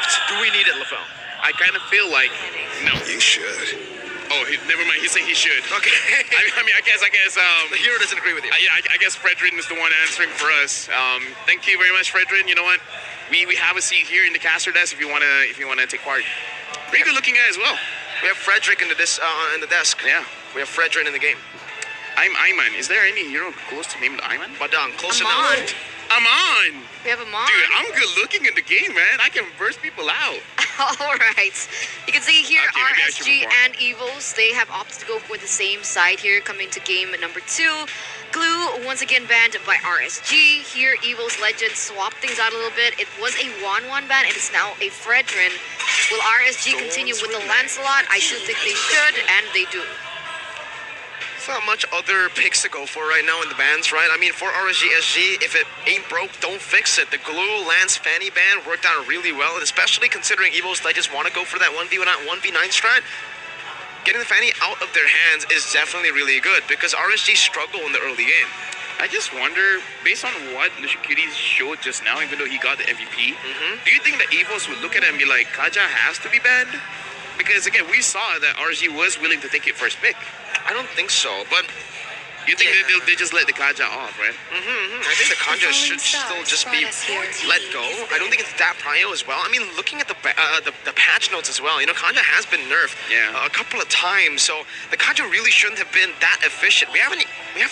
left. Do we need it, LaFell? I kind of feel like no. You should. Oh, never mind. He's saying he should. Okay. I mean, I guess. The hero doesn't agree with you. Yeah, I guess Fredrin is the one answering for us. Thank you very much, Fredrin. You know what? We have a seat here in the caster desk if you wanna take part. Pretty good looking guy as well. We have Frederick in the desk. Yeah. We have Fredrin in the game. I'm Ayman. Is there any hero close to named Ayman? Badang, close Amon. enough. Amon. We have Amon. Dude, I'm good looking in the game, man. I can burst people out. All right. You can see here Okay, maybe I should RSG move on. and Evos, they have opted to go for the same side here coming to game number 2. Glue once again banned by RSG. Here Evos Legends swapped things out a little bit. It was a 1-1 ban. It is now a Fredrin. Will RSG continue with the Lancelot? I do think they should, and they do. There's not much other picks to go for right now in the bans, right? I mean, for RSG, if it ain't broke, don't fix it. The Glue Lance Fanny ban worked out really well, and especially considering Evos Legends want to go for that 1v9 strat. Getting the Fanny out of their hands is definitely really good because RSG struggle in the early game. I just wonder, based on what Nishikiri showed just now, even though he got the MVP, do you think that Evos would look at it and be like, Kaja has to be banned? Because again, we saw that RSG was willing to take it first pick. I don't think so, but You think they just let the Kaja off, right? I think the Kanja should still just be let go. I don't think it's that prio as well. I mean, looking at the patch notes as well, you know, Kanja has been nerfed a couple of times, so the Kanja really shouldn't have been that efficient. We haven't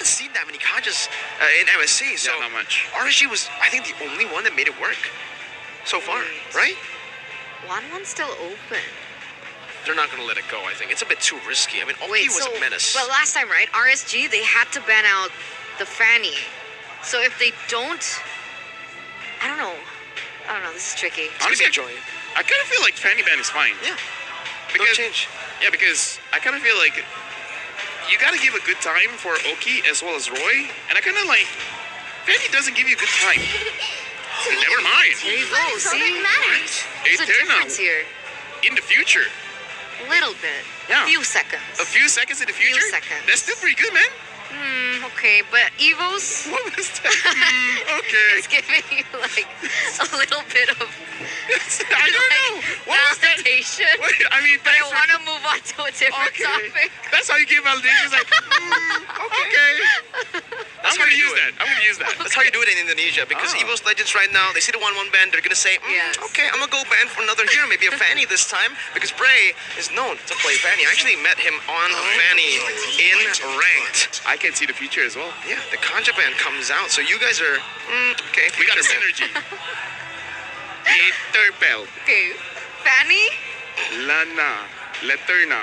seen that many Kanjas in MSC, so not much. RSG was, I think, the only one that made it work so far, right? 1-1 still open. They're not going to let it go, I think. It's a bit too risky. I mean, Oki was a menace. But last time, right, RSG, they had to ban out the Fanny. So if they don't, I don't know, this is tricky. Honestly, Joy. I kind of feel like Fanny ban is fine. Yeah. Because, No change. Yeah, because I kind of feel like you got to give a good time for Oki as well as Roy. And I kind of like, Fanny doesn't give you a good time. Never mind. There you go, see? Hey, There's a turn difference here. In the future. A little bit. Yeah. A few seconds. A few seconds in the future? seconds. That's still pretty good, man. Okay, but Evos, What was that? Okay. it's giving you like a little bit of I don't know. What was that? validation. Wait, I mean, But I thanks for- want to move on to a different Okay. topic. That's how you give validation. It's like, okay. I'm how gonna you use do that. it. I'm gonna use that. That's how you do it in Indonesia, because Oh. Evos Legends right now, they see the 1-1 ban, they're gonna say, Yes. okay, I'm gonna go ban for another hero, maybe a Fanny this time, because Bray is known to play Fanny. I actually met him on Fanny in Ranked. I can see the future as well. Yeah, the Kanja ban comes out, so you guys are, okay. We got a future man. synergy. Interpel. Okay, Fanny. Lana. Leterna.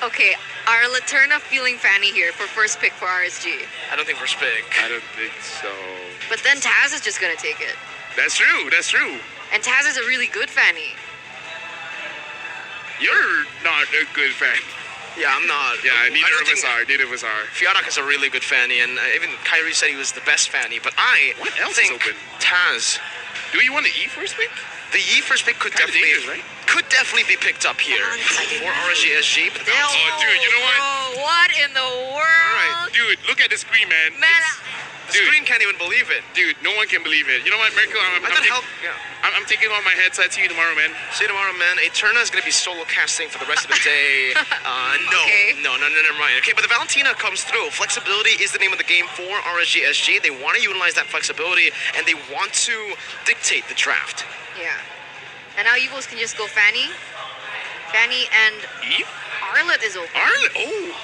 Okay, are Laterna feeling Fanny here for first pick for RSG? I don't think we're spick. I don't think so. But then Taz is just gonna take it, That's true. That's true. and Taz is a really good Fanny. You're not a good fan. Yeah, I'm not. Yeah, I neither don't of us think- are. Neither of us are. Fionak is a really good Fanny, and even Kyrie said he was the best Fanny, but I What else is think open? Taz. Do you want to E first pick? The Yi first pick could Kinda definitely dangerous, right? be picked up here for RSG, but Oh, dude, you know what? Bro, what in the world? right, Dude, look at the screen, man. Man, the Dude. screen can't even believe it. Dude, no one can believe it. You know what, Mirko? I thought help. Yeah. I'm taking off my headset. See you tomorrow, man. See you tomorrow, man. Eterna is gonna be solo casting for the rest of the day. Okay. No, never mind. Okay, but the Valentina comes through. Flexibility is the name of the game for RSG. They want to utilize that flexibility, and they want to dictate the draft. yeah. And now Evos can just go Fanny. Fanny and Eve? Arlet is open. Arlet? Oh.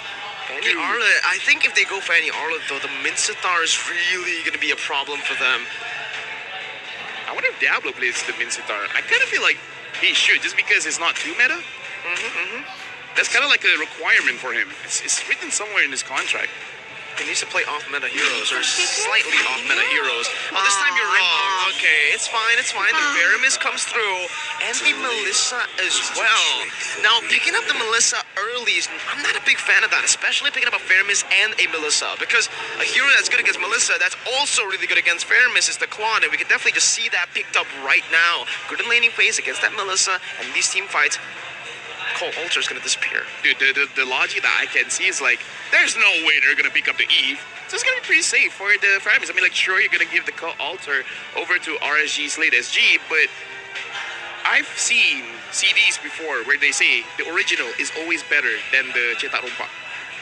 Fanny Dude. Arlet. I think if they go Fanny Arlet, though, the Mincetar is really gonna be a problem for them. I wonder if Diablo plays the Mincetar. I kind of feel like he should, just because it's not too meta. That's kind of like a requirement for him. It's written somewhere in his contract. He needs to play off-meta heroes, or slightly off-meta heroes. Oh, this time you're I'm wrong. off. Okay, it's fine. The Veramis comes through, and the Melissa as well. Now, picking up the Melissa early, I'm not a big fan of that, especially picking up a Veramis and a Melissa, because a hero that's good against Melissa, that's also really good against Veramis is the Claude, and we can definitely just see that picked up right now. Good in laning phase against that Melissa, and these team fights, Cole Alter is going to disappear. Dude, the logic that I can see is like, there's no way they're gonna pick up the Eve. So it's gonna be pretty safe for the Faramis. I mean, like, sure, you're gonna give the altar over to Rsg Slate SG, but I've seen CDs before where they say the original is always better than the cetak rompak.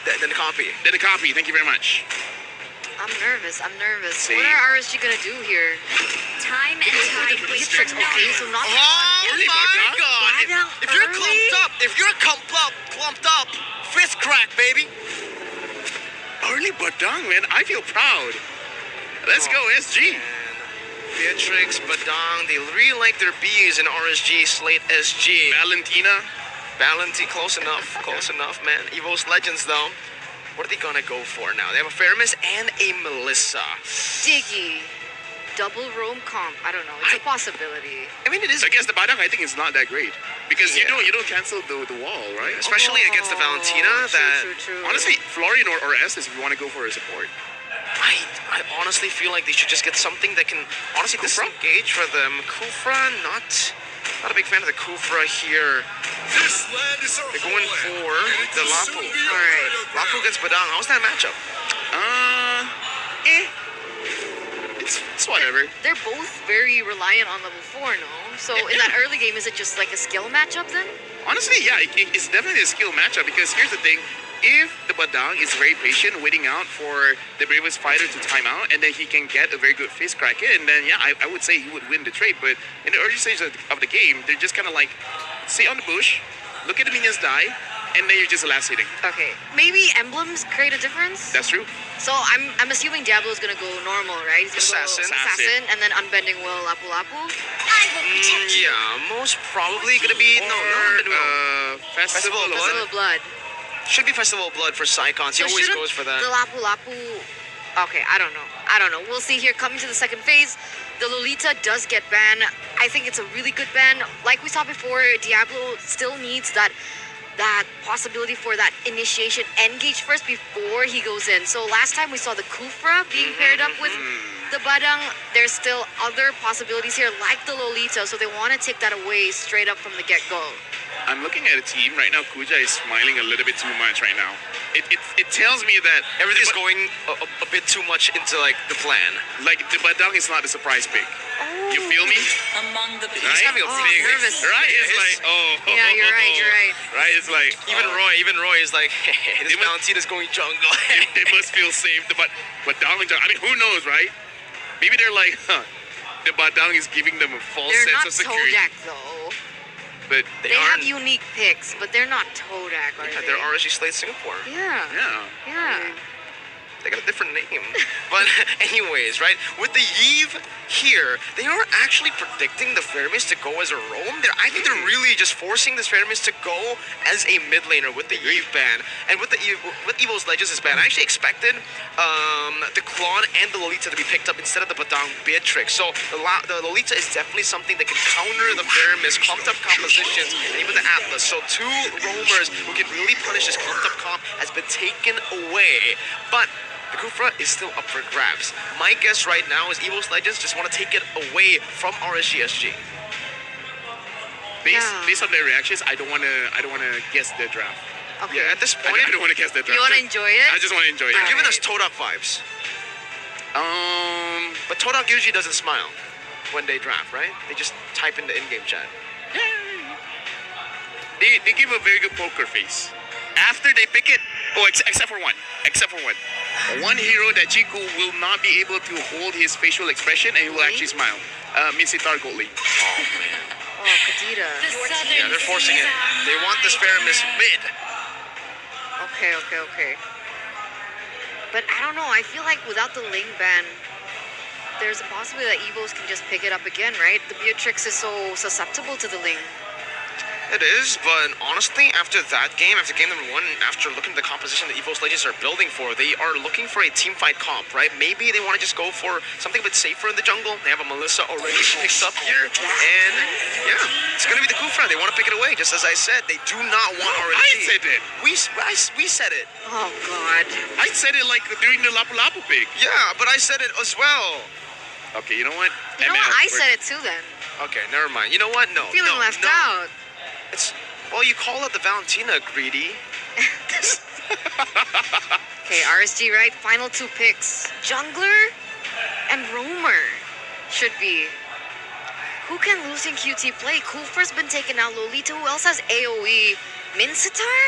Then the copy. Than the copy. Thank you very much. I'm nervous. Same. What are RSG gonna do here? Time and tide Beatrix, okay, so not Oh Early my Badang? god! Badang If you're early? clumped up, fist crack, baby. Early Badang, man. I feel proud. Let's go, SG. And Beatrix, Badang, they really like their B's in Rsg Slate SG. Valentina. Close enough, man. Evos Legends, though. What are they gonna go for now? They have a Faramis and a Melissa. Diggy. Double roam comp. I don't know. It's a possibility. I mean, it is, Against the Badang, I think it's not that great. Because Yeah. you don't cancel the wall, right? especially against the Valentina. True. Honestly, Florian or Estes if you want to go for a support. I honestly feel like they should just get something that can honestly Kufra? disengage for them. Kufra, not a big fan of the Kufra here. They're going for the Lapu. Alright. Lapu against Badang. How's that matchup? It's whatever. They're both very reliant on level 4, no? So in that early game, is it just like a skill matchup then? Honestly, yeah, it's definitely a skill matchup because here's the thing. If the Badang is very patient, waiting out for the bravest fighter to time out, and then he can get a very good face crack in, then yeah, I would say he would win the trade. But in the early stage of the game, they're just kind of like, sit on the bush, look at the minions die, and then you're just last hitting. Okay. Maybe emblems create a difference? That's true. So I'm assuming Diablo's gonna go normal, right? He's gonna Assassin. go assassin, and then unbending will Lapu Lapu. Yeah, most probably gonna be Festival of Blood? Festival of Blood. Should be Festival of Blood for Psychons. He always shouldn't goes for that. The Lapu Lapu. Okay, I don't know. We'll see here. Coming to the second phase, the Lolita does get banned. I think it's a really good ban. Like we saw before, Diablo still needs that possibility for that initiation engage first before he goes in. So last time we saw the Kufra being paired up with the Badang. There's still other possibilities here, like the Lolita. So they want to take that away straight up from the get-go. I'm looking at a team right now. Kuja is smiling a little bit too much right now. It tells me that Everything's going a bit too much into like the plan. like the Badang is not a surprise pick. You feel me? among the He's Right? having a Oh, big nervous. Right? It's Yes. like Yeah, you're right. Right? It's like Even Roy is like, hey, this They must- Valentina's going jungle. they must feel safe. But Badang, I mean, who knows, right? Maybe they're like, the Badang is giving them a false They're sense not of security. Todak though. But They have aren't- unique picks, but they're not Todak, are they? They're Rsg Slate Singapore. Yeah. yeah. They got a different name. But anyways, right? With the Yves here, they are actually predicting the Feramis to go as a roam. I think they're really just forcing this Feramis to go as a mid laner with the Yves ban. And with Evos Legends is ban, I actually expected the Klon and the Lolita to be picked up instead of the Badang Beatrix. So the Lolita is definitely something that can counter the Feramis, clumped up compositions, and even the Atlas. So two roamers who can really punish this clumped up comp has been taken away. But the Kufra is still up for grabs. My guess right now is Evos Legends just want to take it away from RSGSG. Based on their reactions, I don't wanna guess their draft. Okay. Yeah, at this point, I don't wanna guess their draft. You want to enjoy it? I just wanna enjoy it. they're giving us Alright. Todak vibes. Um, But Todak usually doesn't smile when they draft, right? They just type in the in-game chat. they give a very good poker face. After they pick it, except for one. One hero that Chiku will not be able to hold his facial expression and he will actually smile. Misitar Goldley. Oh, Kadita. Yeah, they're forcing it. They want this Feramis mid. Okay. But I don't know. I feel like without the Ling ban, there's a possibility that Evos can just pick it up again, right? The Beatrix is so susceptible to the Ling. It is, but honestly, after that game, after game number 1, after looking at the composition that Evos Legends are building for, they are looking for a team fight comp, right? Maybe they want to just go for something a bit safer in the jungle. They have a Melissa already picked up here, and yeah, it's gonna be the Kufra. They want to pick it away, just as I said. They do not want RNG. I said it. We said it. Oh God. I said it like during the Lapu Lapu pick. Yeah, but I said it as well. Okay, you know what? You know what? I said it too then. Okay, never mind. You know what? No. Feeling no, left no. out. It's well, you call out the Valentina, greedy. Okay, RSG, right? Final 2 picks. Jungler and Roamer should be. Who can losing QT play? Kufa's been taken out. Lolita, who else has AoE? Mincetar?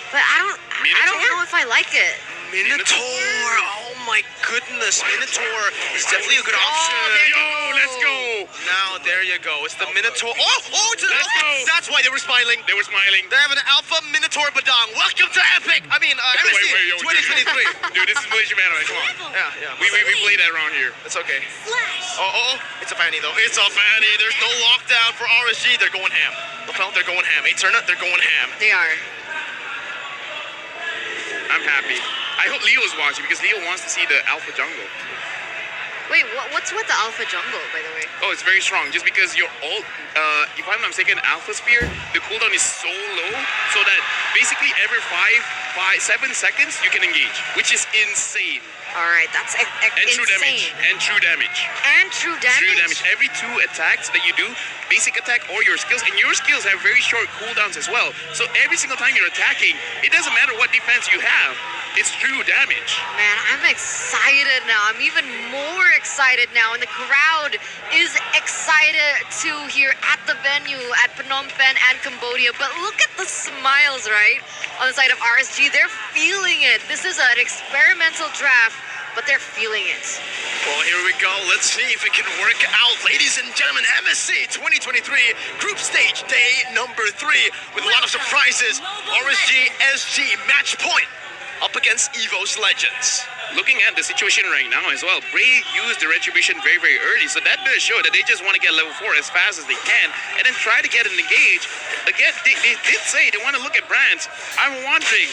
But I don't Minotaur? know if I like it. Minotaur. Oh my goodness. Minotaur is definitely a good option. there Yo, you go. let's go. Now, there you go. It's the Minotaur. It's Let's go. That's why they were smiling. They were smiling. They have an Alpha Minotaur Badang. Welcome to Epic. I mean, MSC Wait, yo, 2023. Dude, this is Malaysia Manor. Come on. Yeah. We play that around here. It's okay. Flash. It's a Fanny though. It's a Fanny. There's no lockdown for RSG. They're going ham. Lapel, they're going ham. Eterna, they're going ham. They are. I'm happy. I hope Leo's watching because Leo wants to see the Alpha Jungle. Wait, what's with the Alpha Jungle, by the way? Oh, it's very strong. Just because your ult, if I'm not mistaken, Alpha Spear, the cooldown is so low, so that basically every 7 seconds you can engage, which is insane. All right, that's And true damage. insane. And true damage. And true damage. True damage. Every 2 attacks that you do, basic attack or your skills, and your skills have very short cooldowns as well. So every single time you're attacking, it doesn't matter what defense you have, it's true damage. Man, I'm excited now. I'm even more excited now, and the crowd is excited too here at the venue at Phnom Penh and Cambodia. But look at the smiles, right? On the side of RSG, they're feeling it. This is an experimental draft, but they're feeling it. Well, here we go. Let's see if it can work out. Ladies and gentlemen, MSC 2023 Group Stage Day number 3 with a lot of surprises. RSG SG match point up against Evos Legends. Looking at the situation right now as well, Bray used the Retribution very, very early, so that does show that they just want to get level 4 as fast as they can, and then try to get an engage. Again, they did say they want to look at brands. I'm wondering,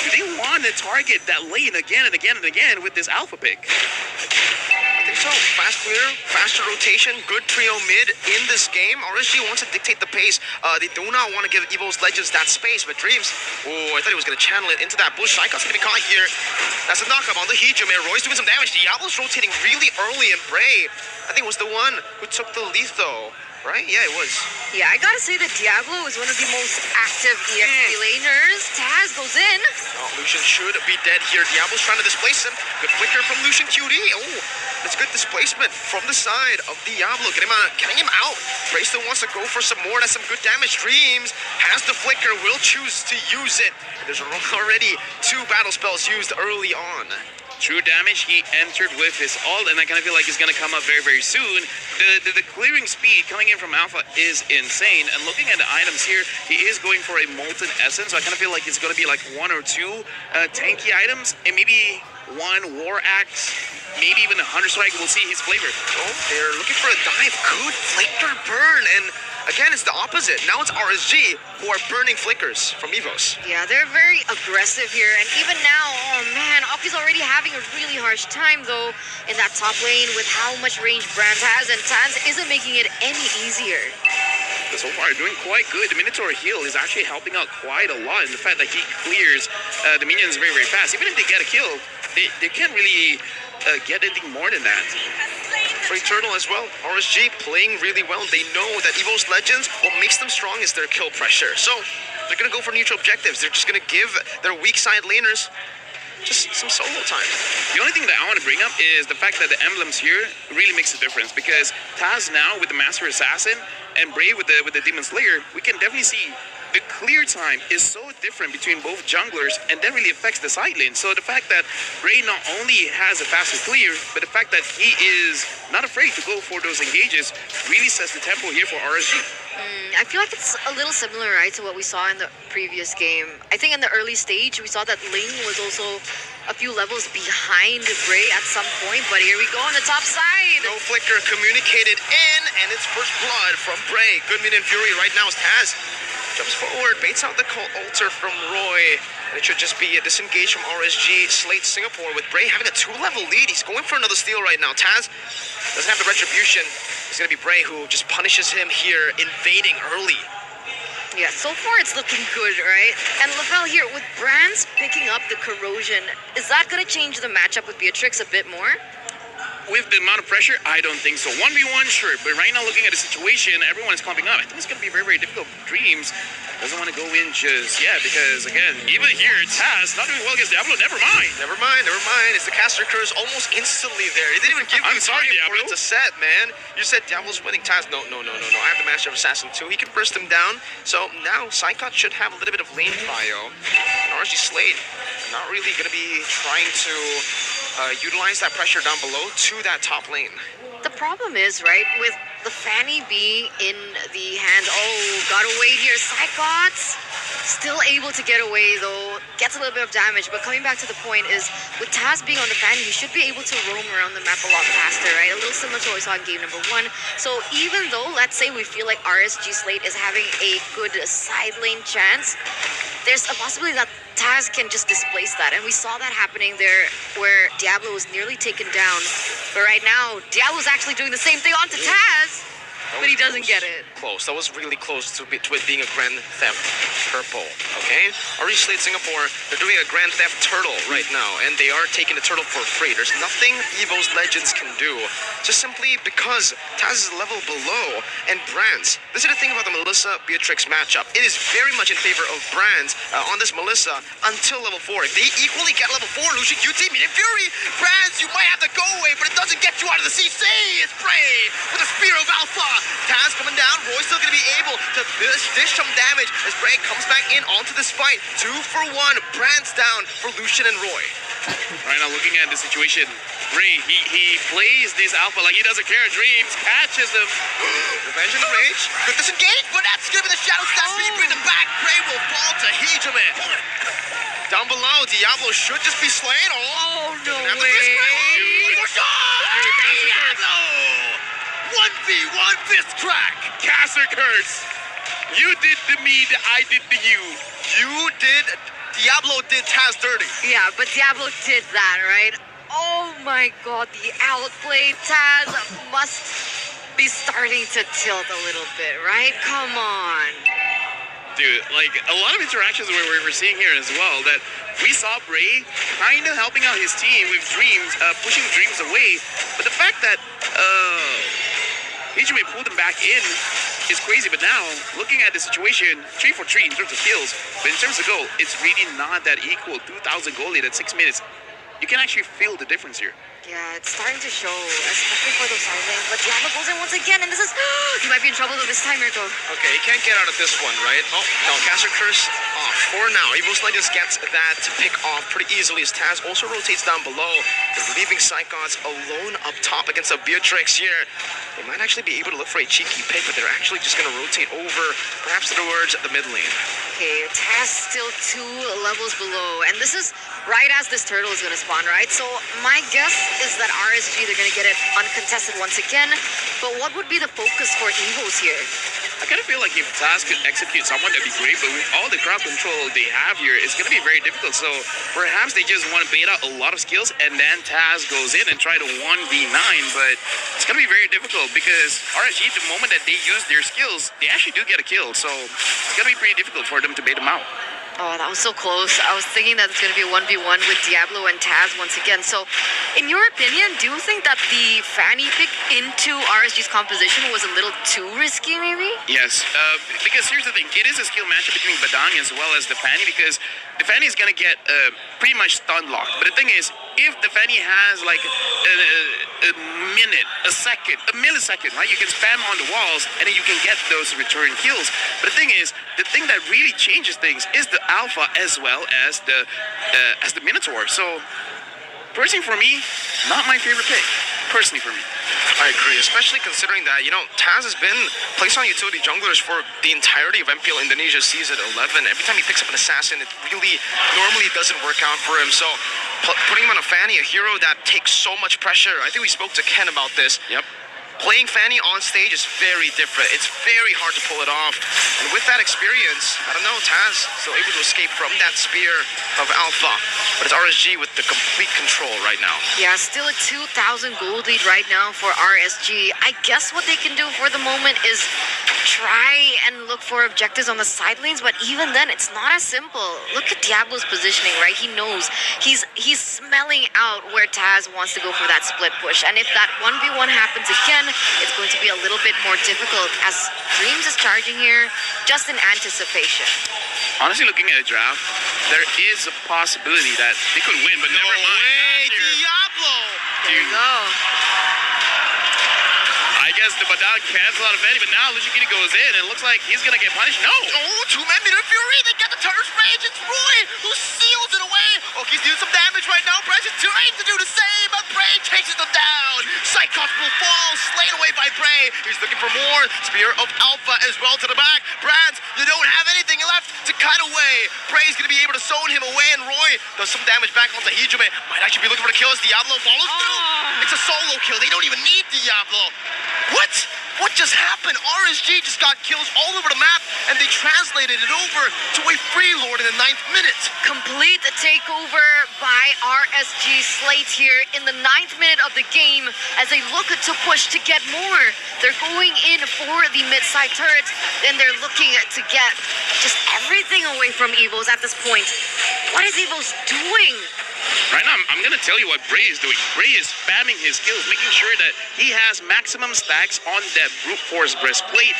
do they want to target that lane again and again and again with this Alpha pick? I think so. Fast clear, faster rotation, good trio mid in this game. RSG wants to dictate the pace. They do not want to give Evos Legends that space, but Dreams, I thought he was going to channel it into that bush. Saikat's going to be caught here. That's a knockup on the Hijum. Roy's doing some damage. Diablo's rotating really early, and Bray, I think, was the one who took the letho. Right? Yeah, it was. Yeah, I gotta say that Diablo is one of the most active EXP laners. Taz goes in. Lucian should be dead here. Diablo's trying to displace him. Good flicker from Lucian QD. That's good displacement from the side of Diablo. Getting him out. Bray still wants to go for some more. That's some good damage. Dreams has the flicker. Will choose to use it. There's already 2 battle spells used early on. True damage, he entered with his ult, and I kind of feel like he's going to come up very, very soon. The clearing speed coming in from Alpha is insane, and looking at the items here, he is going for a Molten Essence, so I kind of feel like it's going to be like 1 or 2 tanky items, and maybe 1 War Axe, maybe even a Hunter Strike. We'll see his flavor. They're looking for a dive. Good flicker burn, and again, it's the opposite. Now it's RSG who are burning flickers from Evos. Yeah, they're very aggressive here, and even now, oh man, Oki's already having a really harsh time though in that top lane with how much range Brands has, and Tans isn't making it any easier. So far, doing quite good. The Minotaur heal is actually helping out quite a lot in the fact that he clears the minions very, very fast. Even if they get a kill, they can't really get anything more than that. For Eternal as well, RSG playing really well. They know that Evos Legends, what makes them strong is their kill pressure. So they're going to go for neutral objectives. They're just going to give their weak side laners just some solo time. The only thing that I want to bring up is the fact that the emblems here really makes a difference, because Taz now with the Master Assassin and Bray with the Demon Slayer, we can definitely see the clear time is so different between both junglers, and that really affects the side lane. So the fact that Bray not only has a faster clear, but the fact that he is not afraid to go for those engages really sets the tempo here for RSG. I feel like it's a little similar, right, to what we saw in the previous game. I think in the early stage, we saw that Ling was also a few levels behind Bray at some point, but here we go on the top side. No flicker communicated in, and it's first blood from Bray. Good minion fury right now as Taz jumps forward, baits out the altar from Roy, and it should just be a disengage from Rsg Slate Singapore with Bray having a 2-level lead. He's going for another steal right now. Taz doesn't have the retribution. It's going to be Bray who just punishes him here, invading early. Yeah, so far it's looking good, right? And Lavelle here, with Brands picking up the corrosion, is that going to change the matchup with Beatrix a bit more? with the amount of pressure, I don't think so. 1v1, sure, but right now looking at the situation, everyone is clumping up. I think it's going to be very, very difficult. Dreams doesn't want to go in just yet because, again, even here, Taz not doing well against Diablo. Never mind. Never mind. It's the caster curse almost instantly there. He didn't even give I'm you sorry, time for Diablo. it to set, man. You said Diablo's winning. Taz, no. I have the Master of Assassin too. He can burst him down. So now Psychot should have a little bit of lane prio. And Rsg Slate not really going to be trying to utilize that pressure down below to that top lane. The problem is, right, with the Fanny being in the hands. Oh, got away here. Psychots still able to get away, though. Gets a little bit of damage. But coming back to the point is, with Taz being on the Fanny, he should be able to roam around the map a lot faster, right? A little similar to what we saw in game number 1. So even though, let's say, we feel like Rsg Slate is having a good side lane chance, there's a possibility that Taz can just displace that. And we saw that happening there where Diablo was nearly taken down. But right now, Diablo's actually doing the same thing onto Taz, but he doesn't get it. Close. That was really close to it being a Grand Theft Purple. Okay? Rsg Slate Singapore, they're doing a Grand Theft Turtle right now, and they are taking the turtle for free. There's nothing Evos Legends can do, just simply because Taz is a level below, and Brands. This is the thing about the Melissa Beatrix matchup. It is very much in favor of Brands on this Melissa until level 4. If they equally get level 4, Lucian QT, Meteor Fury, Brands, you might have to go away, but it doesn't get you out of the CC. It's Bray with a Spear of Alpha. Taz coming down. Roy's still going to be able to dish some damage as Bray comes back in onto this fight. 2 for 1. Brands down for Lucian and Roy. Right now, looking at the situation, Ray, he plays this Alpha like he doesn't care. Dreams catches him. Revenge and Rage. Good disengage, but that's going to be the Shadow Stampede. Bring them back. Bray will fall to Hijime. Down below, Diablo should just be slain. Oh, no Diablo! way. 1v1 fist crack. Caster curse. You did to me that I did to you. Diablo did Taz dirty. Yeah, but Diablo did that, right? Oh my god, the outplay. Taz must be starting to tilt a little bit, right? Come on. Dude, like, a lot of interactions we're seeing here as well, that we saw Bray kind of helping out his team with Dreams, pushing Dreams away, but the fact that Hijime pulled him back in is crazy. But now, looking at the situation, 3 for 3 in terms of kills, but in terms of goal, it's really not that equal. 2,000 goal lead at 6 minutes. You can actually feel the difference here. Yeah, it's starting to show, especially for those side lanes. But Diablo goes in once again, and this is... he might be in trouble though this time, Mirko. Okay, he can't get out of this one, right? Oh, no, Caster Curse off for now. Evos Legends gets that to pick off pretty easily as Taz also rotates down below. They're leaving Psychots alone up top against a Beatrix here. They might actually be able to look for a cheeky pick, but they're actually just going to rotate over, perhaps towards the mid lane. Okay, Taz still 2 levels below, and this is right as this turtle is going to spawn, right? So my guess is that Rsg, they're going to get it uncontested once again, but what would be the focus for Evos here? I kind of feel like if Taz could execute someone, that'd be great, but with all the crowd control they have here, it's going to be very difficult. So perhaps they just want to bait out a lot of skills, and then Taz goes in and try to 1v9, but it's going to be very difficult because Rsg, the moment that they use their skills, they actually do get a kill. So it's going to be pretty difficult for them to bait them out. Oh, that was so close. I was thinking that it's going to be a 1v1 with Diablo and Taz once again. So, in your opinion, do you think that the Fanny pick into Rsg's composition was a little too risky, maybe? Yes, because here's the thing. It is a skill matchup between Badang as well as the Fanny, because the Fanny is going to get pretty much stun locked. But the thing is, if the Fanny has like a minute, a second, a millisecond, right? You can spam on the walls and then you can get those return kills. But the thing is, the thing that really changes things is the Alpha as well as the Minotaur. So, personally for me, not my favorite pick. Personally for me. I agree, especially considering that, Taz has been placed on utility junglers for the entirety of MPL Indonesia Season 11. Every time he picks up an assassin, it really normally doesn't work out for him. So, putting him on a Fanny, a hero that takes so much pressure. I think we spoke to Ken about this. Yep. Playing Fanny on stage is very different. It's very hard to pull it off. And with that experience, I don't know, Taz still able to escape from that spear of Alpha. But it's Rsg with the complete control right now. Yeah, still a 2,000 gold lead right now for Rsg. I guess what they can do for the moment is try and look for objectives on the side lanes, but even then, it's not as simple. Look at Diablo's positioning, right? He knows. He's smelling out where Taz wants to go for that split push. And if that 1v1 happens again, it's going to be a little bit more difficult as Dreams is charging here just in anticipation. Honestly, looking at a draft, there is a possibility that they could win, but never mind. Hey, Diablo! There you go. I guess the Badag cancels out of Eddie, but now Lucian Kitty goes in and it looks like he's gonna get punished. No! Oh, two-man Meter Fury. They get the Turret Rage. It's Roy who seals it away. Oh, he's doing some damage right now. Bray is trying to do the same, but Bray takes them down. Cyclops will fall, slain away by Bray. He's looking for more. Spear of Alpha as well to the back. Brands, you don't have anything left to cut away. Bray's gonna be able to zone him away, and Roy does some damage back onto Hijime. Might actually be looking for the kill as Diablo follows through. It's a solo kill. They don't even need Diablo. What? What just happened? RSG just got kills all over the map, and they translated it over to a free lord in the 9th minute. Complete takeover by Rsg Slate here in the 9th minute of the game as they look to push to get more. They're going in for the mid-side turret, and they're looking to get just everything away from Evos at this point. What is Evos doing? Right now, I'm going to tell you what Bray is doing. Bray is spamming his skills, making sure that he has maximum stacks on that brute force breastplate,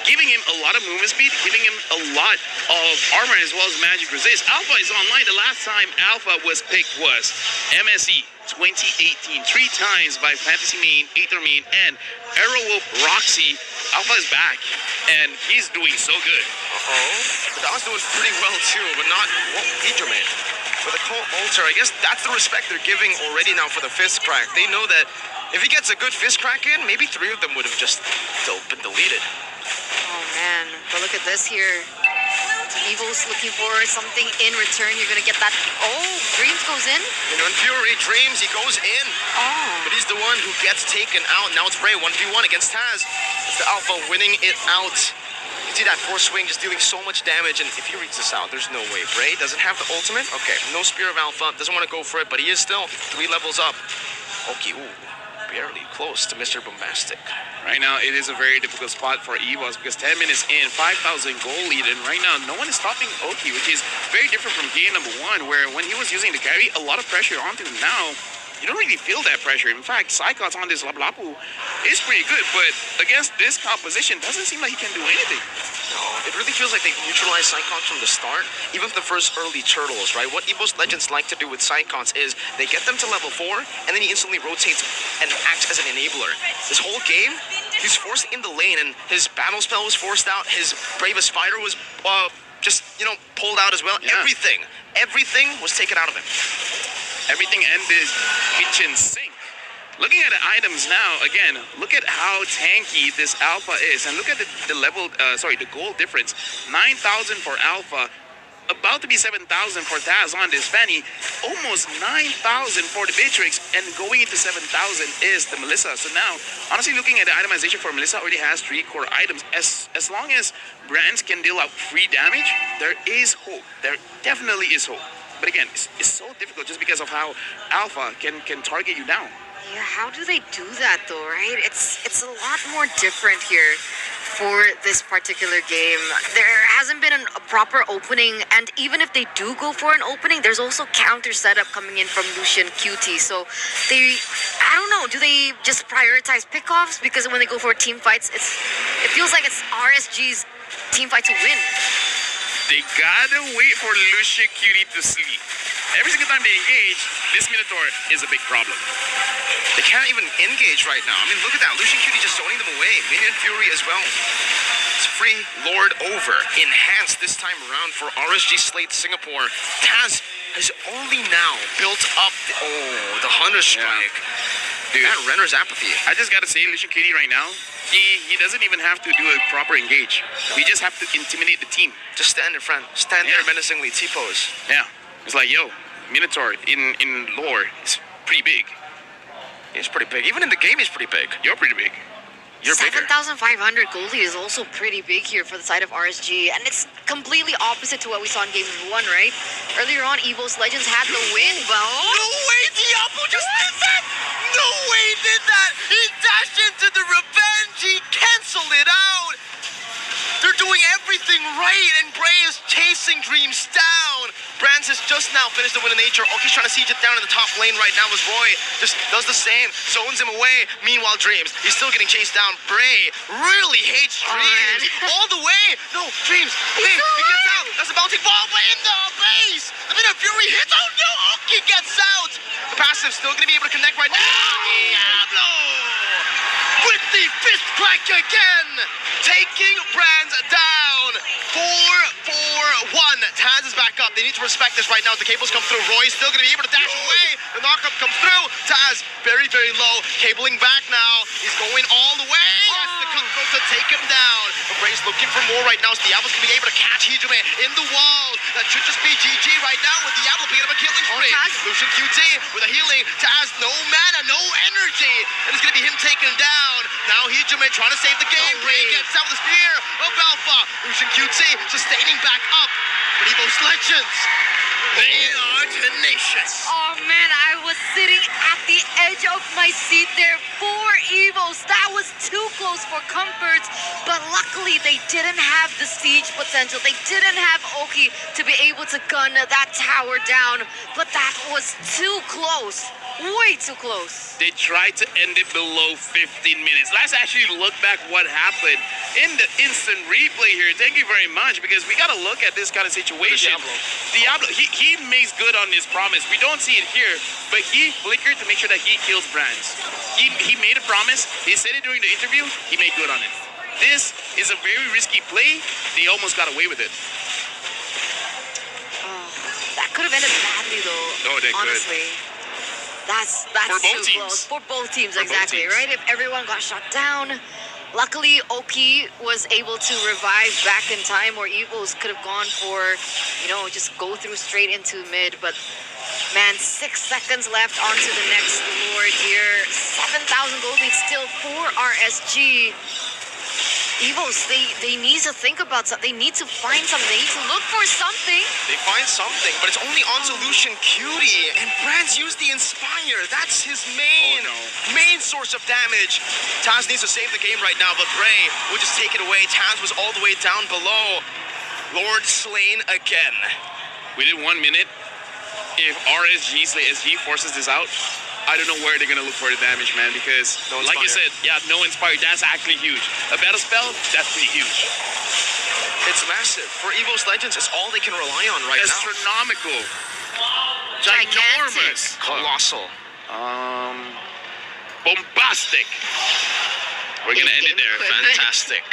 giving him a lot of movement speed, giving him a lot of armor as well as magic resist. Alpha is online. The last time Alpha was picked was MSC 2018, 3 times by Fantasy Main, Aether Main, and Aerowolf Roxy. Alpha is back, and he's doing so good. But that was doing pretty well too, but not Hijime. With a cold altar, I guess that's the respect they're giving already now for the fist crack. They know that if he gets a good fist crack in, maybe 3 of them would have just been deleted. Oh man, but look at this here. Evos looking for something in return. You're gonna get that. Oh, Dreams goes in. You know, in Fury, Dreams, he goes in. Oh. But he's the one who gets taken out. Now it's Ray 1v1 against Taz. It's the Alpha winning it out. You see that force swing just dealing so much damage, and if he reads this out, there's no way. Bray doesn't have the ultimate. Okay, no Spear of Alpha, doesn't want to go for it, but he is still 3 levels up. Okay, ooh, barely close to Mr. Bombastic. Right now, it is a very difficult spot for Evos because 10 minutes in, 5,000 goal lead, and right now, no one is stopping Oki, which is very different from game number 1, where when he was using the carry, a lot of pressure onto him. Now, you don't really feel that pressure. In fact, Cyclops on this Lapu is pretty good, but against this composition, doesn't seem like he can do anything. No, it really feels like they neutralized Cyclops from the start, even for the first early turtles, right? What Evos Legends like to do with Cyclops is they get them to level 4, and then he instantly rotates and acts as an enabler. This whole game, he's forced in the lane, and his battle spell was forced out, his Bravest Fighter was just, pulled out as well. Yeah. Everything was taken out of him. Everything ended kitchen sink. Looking at the items now, again, look at how tanky this Alpha is, and look at the gold difference. 9,000 for Alpha, about to be 7,000 for Taz on this Fanny, almost 9,000 for the Beatrix, and going into 7,000 is the Melissa. So now, honestly, looking at the itemization for Melissa, already has 3 core items. As long as brands can deal out free damage, there is hope. There definitely is hope. But again, it's so difficult just because of how Alpha can target you down. Yeah, how do they do that though, right? It's a lot more different here for this particular game. There hasn't been a proper opening, and even if they do go for an opening, there's also counter setup coming in from Lucian QT. So I don't know, do they just prioritize pickoffs? Because when they go for team fights, it feels like it's RSG's team fight to win. They gotta wait for Lucia Cutie to sleep. Every single time they engage, this Minotaur is a big problem. They can't even engage right now. I mean, look at that. Lucian Cutie just zoning them away. Minion Fury as well. It's free Lord over. Enhanced this time around for Rsg Slate Singapore. Taz has only now built up the Hunter Strike. Dude, that renders apathy. I just gotta say, Lucian Cutie right now, he doesn't even have to do a proper engage. We just have to intimidate the team. Just stand there, friend. Stand there menacingly, T-pose. Yeah. It's like, yo, Minotaur in lore is pretty big. He's pretty big. Even in the game, he's pretty big. You're pretty big. You're bigger. 7,500 goldie is also pretty big here for the side of RSG, and it's completely opposite to what we saw in game 1, right? Earlier on, Evos Legends had the win, but no way, Diablo just did that! No way he did that! He dashed into the revenge! He canceled it out! They're doing everything right, and Bray is chasing Dreams down. Brands has just now finished the win in nature. Oki's trying to siege it down in the top lane right now as Roy just does the same, zones him away. Meanwhile, Dreams, he's still getting chased down. Bray really hates Dreams all the way. No, Dreams, okay, he gets out. That's a bouncing ball, but in the base. The bit of Fury hits. Oh no, Oki gets out. The passive still going to be able to connect right now. Diablo with the fist crack again, taking Brands down. 4-4-1. Taz is back up. They need to respect this right now. The cables come through. Roy's still going to be able to dash away. The knockup comes through. Taz very, very low. Cabling back now. He's going all the way. That's the cutthroat to take him down. But Bray's looking for more right now. So Diablo's going to be able to catch Hijime in the wall. That should just be GG right now with Diablo picking up a killing spree. Lucian QT with a healing. Taz, no mana, no energy. And it's going to be him taken down. Now Hijime trying to save the game. Bray gets out with the spear of Alpha. Lucian QT sustaining back up. But Evos Legends, they are tenacious. Oh man, I was sitting at the edge of my seat there for Evos. That was too close for comfort, but luckily they didn't have the siege potential. They didn't have Oki to be able to gun that tower down, but that was too close. Way too close. They tried to end it below 15 minutes. Let's actually look back what happened in the instant replay here. Thank you very much, because we got to look at this kind of situation. Diablo, he makes good on his promise. We don't see it here, but he flickered to make sure that he kills Brands. He made a promise. He said it during the interview. He made good on it. This is a very risky play. They almost got away with it. That could have ended badly though. Oh, they honestly. That's for both too teams. close. For both teams, For both exactly, teams. right? If everyone got shut down. Luckily, Oki was able to revive back in time, where Evos could have gone for, just go through straight into mid. But man, 6 seconds left onto the next Lord here. 7,000 gold lead still for RSG. Evos, they need to think about something. They need to find something. They need to look for something. They find something, but it's only on Solution Cutie. And Brands used the Inspire. That's his main source of damage. Taz needs to save the game right now, but Bray will just take it away. Taz was all the way down below. Lord slain again. We did 1 minute. If Rsg Slate SG forces this out, I don't know where they're going to look for the damage, man, because, like you said, no Inspire, that's actually huge. A battle spell, that's pretty huge. It's massive. For Evos Legends, it's all they can rely on right now. Astronomical. Gigantic. Ginormous. Colossal. Bombastic. We're going to end it there. Fantastic.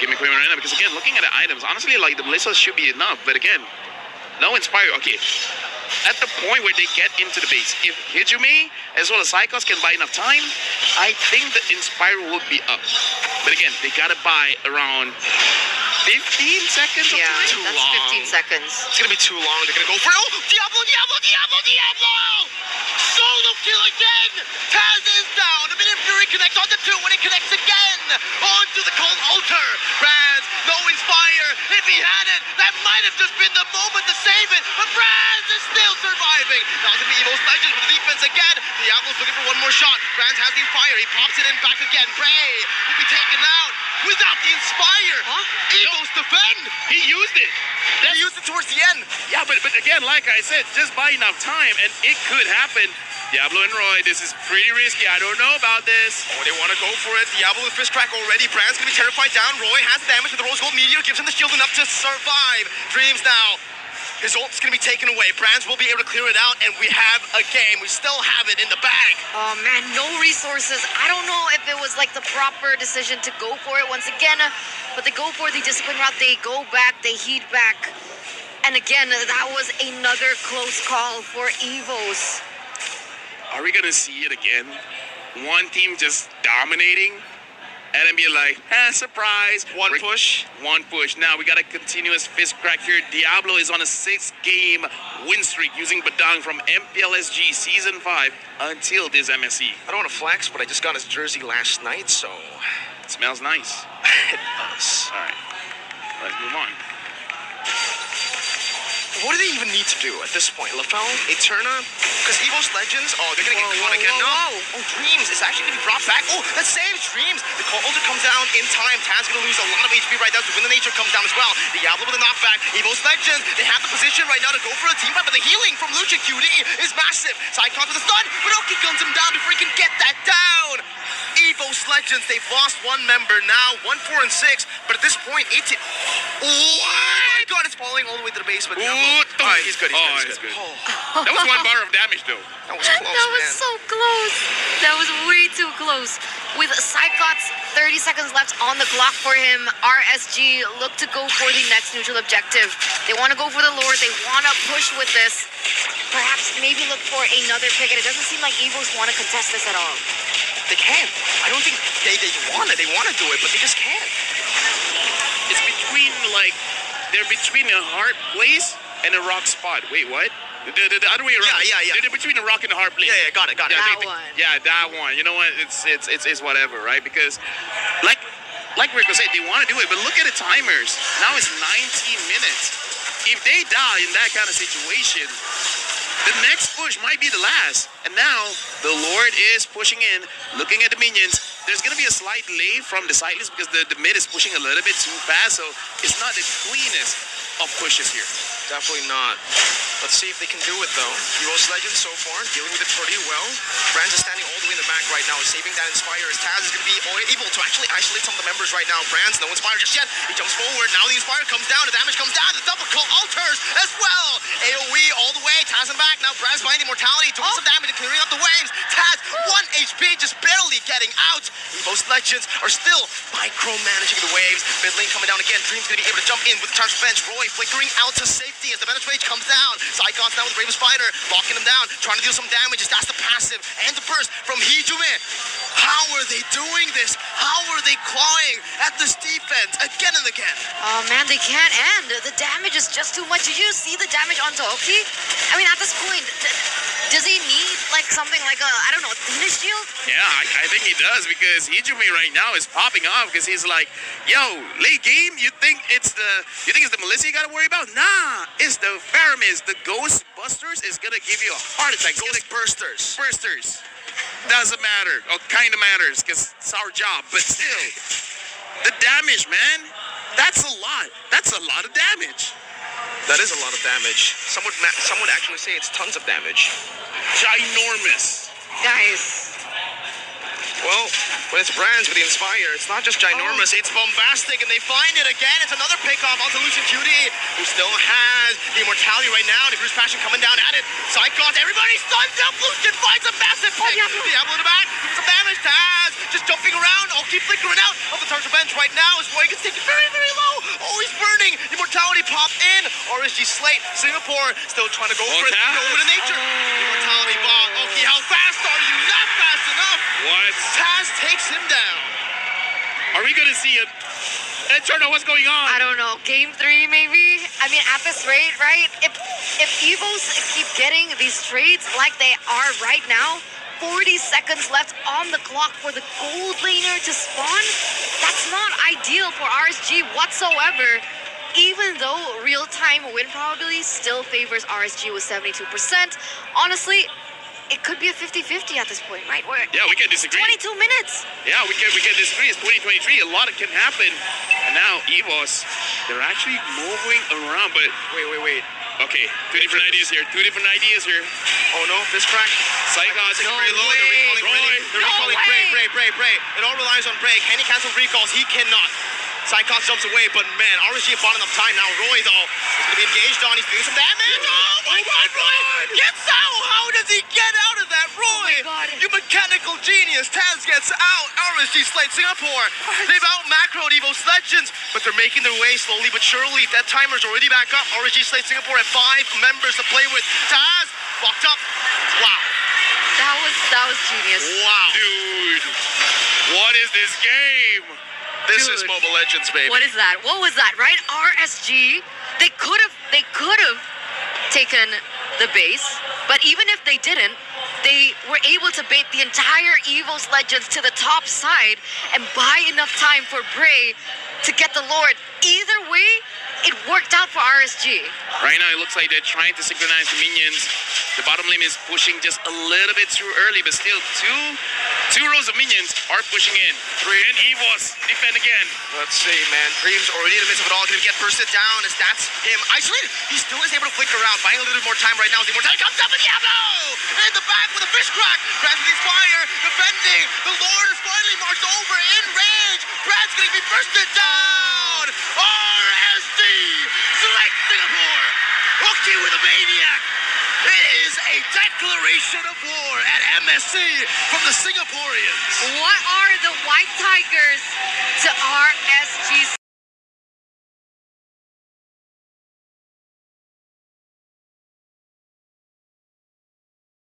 Give me equipment right now, because again, looking at the items, honestly, like the Melissa should be enough, but again, no Inspire. Okay. At the point where they get into the base, if Hijime as well as Psychos can buy enough time, I think the Inspire will be up. But again, they gotta buy around 15 seconds of time. Too That's long. 15 seconds. It's gonna be too long. They're gonna go for Diablo! Solo kill again! Taz is down. The minute Fury connects on the 2 when it connects again onto the cold altar. Brands, no Inspire. If he had it, that might have just been the moment to save it. But Brands is still surviving. Now it's gonna be Evos Legends with the defense again. Diablo's looking for one more shot. Brands has the Inspire. He pops it in back again. Bray will be taken out without the Inspire. Evos defend. He used it. He used it towards the end. Yeah, but again, like I said, just buy enough time, and it could happen. Diablo and Roy, this is pretty risky. I don't know about this. Oh, they want to go for it. Diablo with fist crack already. Brand's going to be terrified down. Roy has the damage with the Rose Gold Meteor. Gives him the shield enough to survive. Dreams now. His ult's going to be taken away. Brands will be able to clear it out, and we have a game. We still have it in the bag. Oh man, no resources. I don't know if it was like the proper decision to go for it once again, but they go for the discipline route. They go back, they heat back. And again, that was another close call for Evos. Are we gonna see it again? One team just dominating, and then be like, surprise. One push. Now we got a continuous fist crack here. Diablo is on a 6-game win streak using Badang from MPLSG Season 5 until this MSC. I don't want to flex, but I just got his jersey last night, so... It smells nice. It does. All right, let's move on. what do they even need to do at this point? LaFell, Eterna? Because Evos Legends, oh, they're gonna get caught again. No. Oh, Dreams is actually gonna be brought back. Oh, that saves Dreams. The Coulter comes down in time. Taz gonna lose a lot of HP right now. The Wind of Nature comes down as well. Diablo with a knockback. Evos Legends, they have the position right now to go for a team fight, but the healing from Lucha QD is massive. Sidecon with a stun, but Oki guns him down before he can get that down. Evos Legends, they've lost one member now, 1, 4, and 6, but at this point, oh my god, it's falling all the way to the base, but he's good, he's good. That was 1 bar of damage though. That was close, That was man. so close. That was way too close. With Psychots 30 seconds left on the clock for him, RSG look to go for the next neutral objective. They want to go for the Lord. They want to push with this. Perhaps maybe look for another pick. And it doesn't seem like Evos want to contest this at all. They can't. I don't think they want it. They want to do it, but they just can't. It's between like they're between a hard place and a rock spot. Wait, what? The other way around. Yeah. They're between a rock and a hard place. Yeah, got it. Yeah, That one. Yeah, that one. You know what? It's whatever, right? Because like Rico said, they want to do it, but look at the timers. Now it's 19 minutes. If they die in that kind of situation, the next push might be the last. And now the Lord is pushing in, looking at the minions. There's gonna be a slight delay from the side list because the mid is pushing a little bit too fast, so it's not the cleanest of pushes here. Definitely not. Let's see if they can do it, though. Evos Legends so far dealing with it pretty well. Brands is standing all the way in the back right now, saving that Inspire as Taz is going to be able to actually isolate some of the members right now. Brands, no Inspire just yet. He jumps forward. Now the Inspire comes down. The damage comes down. The double call alters as well. AoE all the way. Taz in back. Now Brands finding Immortality, doing some damage and clearing up the waves. Taz, 1 HP, just barely getting out. Evos Legends are still micromanaging the waves. Mid lane coming down again. Dream's going to be able to jump in with the charge bench. Roy flickering out to safety as the Venom's Rage comes down. Psychon's now with Raven Spider, locking him down, trying to deal some damage. That's the passive and the burst from Hijume. How are they doing this? How are they clawing at this defense again and again? Oh man, they can't end. The damage is just too much. Did you see the damage on Toki? I mean, at this point, does he need like something like a, I don't know, Danish shield? Yeah, I think he does because Ijume right now is popping off because he's like, yo, late game, you think it's the Melissa you gotta worry about? Nah, it's the Faramis, the Ghostbusters is gonna give you a heart attack. Bursters. Doesn't matter, or kind of matters because it's our job, but still, the damage, man, that's a lot. That's a lot of damage. That is a lot of damage. Some would actually say it's tons of damage. Ginormous. Guys. Well, when it's Brands with the Inspire, it's not just ginormous, it's bombastic, and they find it again. It's another pickoff onto Lucian Cutie, who still has the Immortality right now, and Bruce Passion coming down at it. Psychons, everybody stuns up. Lucian finds a massive pick. Diablo in the back, doing some damage. Taz just jumping around. Oh, keep flickering out of the Tartar bench right now as Roy gets taken very, very low. Oh, he's burning. Immortality popped in. Rsg Slate Singapore still trying to go for it. Go with the nature. Immortality bomb. Okay, how fast are you? Not fast enough. What? Taz takes him down. Are we gonna see it? Eterna, what's going on? I don't know, game 3 maybe? I mean, at this rate, right? If Evos keep getting these trades like they are right now, 40 seconds left on the clock for the gold laner to spawn, that's not ideal for RSG whatsoever. Even though real-time win probability still favors RSG with 72%, honestly, it could be a 50-50 at this point, right? Yeah, we can disagree. 22 minutes. Yeah, we can disagree. It's 2023. A lot can happen. And now Evos, they're actually moving around. But Wait. okay, two different ideas here. Oh no, this crack. Psychons It's very very low. They're recalling Bray. It all relies on Bray. Can he cancel recalls? He cannot. Psychons jumps away, but man, RSG bought enough time now. Roy, though, is going to be engaged on. He's doing some damage. Oh my god, Roy gets out. How does he get out of that, Roy? Oh my God. You mechanical genius. Taz gets out. RSG Slate Singapore. They've out-macroed Evos Legends, but they're making their way slowly but surely. That timer's already back up. RSG Slate Singapore at 5 members to play with. Taz locked up. Wow. That was genius. Wow. Dude, what is this game? This Dude. is Mobile Legends, baby. What is that? What was that, right? RSG, they could have taken the base, but even if they didn't, they were able to bait the entire Evos Legends to the top side and buy enough time for Bray to get the Lord. Either way, it worked out for RSG. Right now, it looks like they're trying to synchronize the minions. The bottom lane is pushing just a little bit too early, but still two rows of minions are pushing in. And Evos defend again. Let's see, man. Dream's already in the midst of it all. Gonna get bursted down as that's him isolated. He still is able to flicker around, buying a little bit more time right now. The immortality comes up with Diablo! In the back with a fish crack. Brad's with his fire, defending. The Lord is finally marched over in rage. Brad's gonna be bursted down. RSG Slate Singapore. Hooky with a maniac. It is a declaration of war at MSC from the Singaporeans. What are the White Tigers to RSG